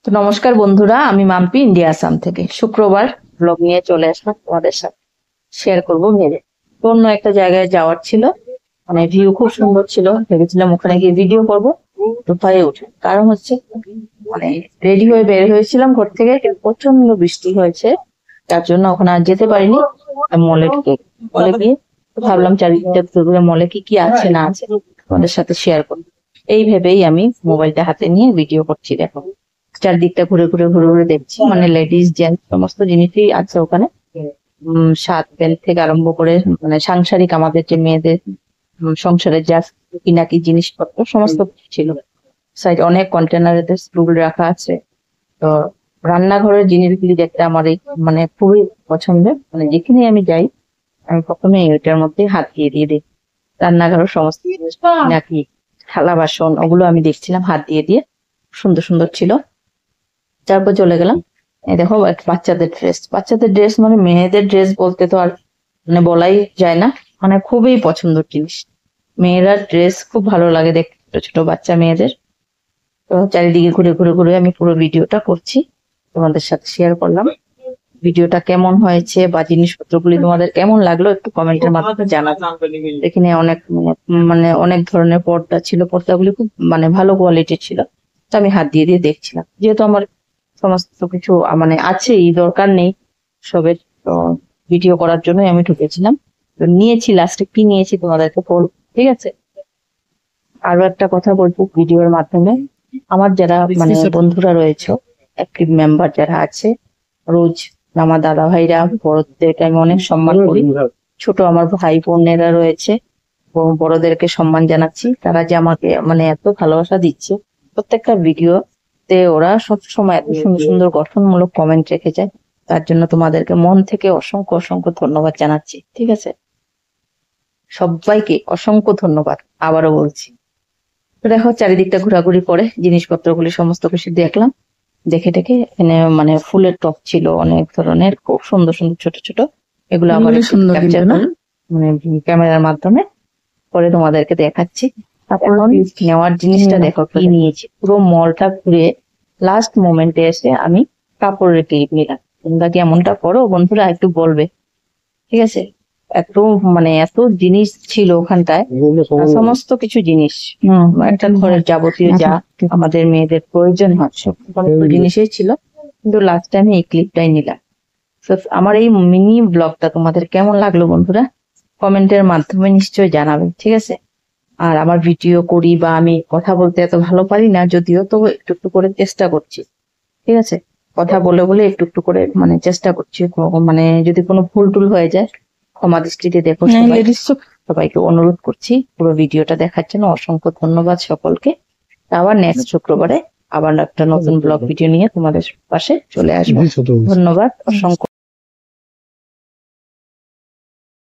তো নমস্কার বন্ধুরা, আমি মাম্পি ইন্ডিয়া আসাম থেকে শুক্রবার ব্লগ নিয়ে চলে আসলাম তোমাদের সাথে শেয়ার করবো ভেবে। তো অন্য একটা জায়গায় যাওয়ার ছিল, মানে ভিউ খুব সুন্দর ছিল, ভেবেছিলাম ওখানে গিয়ে ভিডিও করবো। তো হয়ে ওঠে, কারণ হচ্ছে মানে রেডি হয়ে বের হয়েছিলাম ঘর থেকে, কিন্তু প্রচন্ড বৃষ্টি হয়েছে, তার জন্য ওখানে আর যেতে পারিনি। মলে গিয়ে তো ভাবলাম চারিদিকটা ঘুরে মলে কি কি আছে না আছে তোমাদের সাথে শেয়ার করবো। এই ভেবেই আমি মোবাইলটা হাতে নিয়ে ভিডিও করছি। দেখো চারদিকটা ঘুরে ঘুরে ঘুরে ঘুরে দেখছি, মানে লেডিস জেন্টস সমস্ত জিনিসই আছে ওখানে। শার্ট প্যান্ট থেকে আরম্ভ করে মানে সাংসারিক আমাদের যে মেয়েদের সংসারের যা কিনাকি জিনিসপত্র সমস্ত কিছু ছিল। সাইডে অনেক কন্টেনারে স্টুল রাখা আছে। তো রান্নাঘরের জিনিসগুলি দেখতে আমার এই মানে খুবই পছন্দের, মানে যেখানে আমি যাই আমি প্রথমে ওইটার মধ্যে হাত দিয়ে দিয়ে দিই। রান্নাঘরের সমস্ত জিনিস নাকি থালা বাসন ওগুলো আমি দেখছিলাম হাত দিয়ে দিয়ে, সুন্দর সুন্দর ছিল। তারপর চলে গেলাম, এই দেখো একটা বাচ্চাদের ড্রেস মানে মেয়েদের ড্রেস বলতে তো আর মানে বলাই যায় না, মানে খুবই পছন্দের জিনিস। মেয়েরা ড্রেস খুব ভালো লাগে দেখতে, ছোট ছোট বাচ্চা মেয়েদের। তো চারিদিকে ঘুরে ঘুরে ঘুরে আমি পুরো ভিডিওটা করছি, তোমাদের সাথে শেয়ার করলাম। ভিডিওটা কেমন হয়েছে বা জিনিসপত্রগুলি তোমাদের কেমন লাগলো একটু কমেন্টের মাধ্যমে জানাবে। এখানে অনেক মানে অনেক ধরনের পর্দা ছিল, পর্দাগুলি খুব মানে ভালো কোয়ালিটির ছিল। তো আমি হাত দিয়ে দিয়ে দেখছিলাম, যেহেতু আমার সমস্ত কিছু মানে আছেই, দরকার নেই সবের। তো ভিডিও করার জন্যই আমি ঢুকেছিলাম। তো নিয়েছি, লাস্টে কি নিয়েছি তোমাদেরকে বলবো, ঠিক আছে? আরো একটা কথা বলবো ভিডিওর মাধ্যমে, আমার যারা মানে বন্ধুরা রয়েছে, অ্যাক্টিভ মেম্বার যারা আছে, রোজ আমার দাদা ভাইরা বড়দেরকে আমি অনেক সম্মান করি। ছোট আমার ভাই বোনেরা রয়েছে, বড়দেরকে সম্মান জানাচ্ছি। তারা যে আমাকে মানে এত ভালোবাসা দিচ্ছে, প্রত্যেকটা ভিডিওতে ওরা সব সময় এত সুন্দর সুন্দর গঠনমূলক কমেন্ট রেখে যায়। তার জন্য তোমাদেরকে মন থেকে অসংখ্য অসংখ্য ধন্যবাদ জানাচ্ছি, ঠিক আছে? সবাইকে অসংখ্য ধন্যবাদ আবারও বলছি। তো দেখো চারিদিকটা ঘোরাঘুরি করে জিনিসপত্রগুলি সমস্ত কিছু দেখলাম, দেখে টেকে এখানে মানে ফুলের টব ছিল অনেক ধরনের, খুব সুন্দর সুন্দর ছোট ছোট। এগুলো আবার সুন্দর মানে ক্যামেরার মাধ্যমে পরে তোমাদেরকে দেখাচ্ছি। তারপর নেওয়ার জিনিসটা দেখো কি নিয়েছি, পুরো মলটা ঘুরে লাস্ট মোমেন্টে এসে আমি কাপড়ের ক্লিপ নিলাম। তোমরা কি এমনটা করো বন্ধুরা? একটু বলবে, ঠিক আছে? এত মানে এত জিনিস ছিল ওখানটায়, সমস্ত কিছু জিনিস, একটা ঘরের যাবতীয় যা আমাদের মেয়েদের প্রয়োজন হয় সমস্ত জিনিসই ছিল। কিন্তু লাস্ট টাইমে এই ক্লিপটাই নিলাম। তো আমার এই মিনি ব্লগটা তোমাদের কেমন লাগলো বন্ধুরা? কমেন্টের মাধ্যমে নিশ্চয়ই জানাবে, ঠিক আছে? আর আমার ভিডিও করি বা আমি কথা বলতে এত ভালো পারি না যদিও, তো একটু একটু করে চেষ্টা করছি, ঠিক আছে? কথা বলে বলে একটু একটু করে মানে চেষ্টা করছি। মানে যদি কোনো ভুল টুল হয়ে যায় ক্ষমা দৃষ্টিতে দেখো। সবাইকে অনুরোধ করছি পুরো ভিডিওটা দেখার জন্য। অসংখ্য ধন্যবাদ সকলকে। আবার নেক্সট শুক্রবারে আবার একটা নতুন ব্লগ ভিডিও নিয়ে তোমাদের পাশে চলে আসবো। ধন্যবাদ অসংখ্য।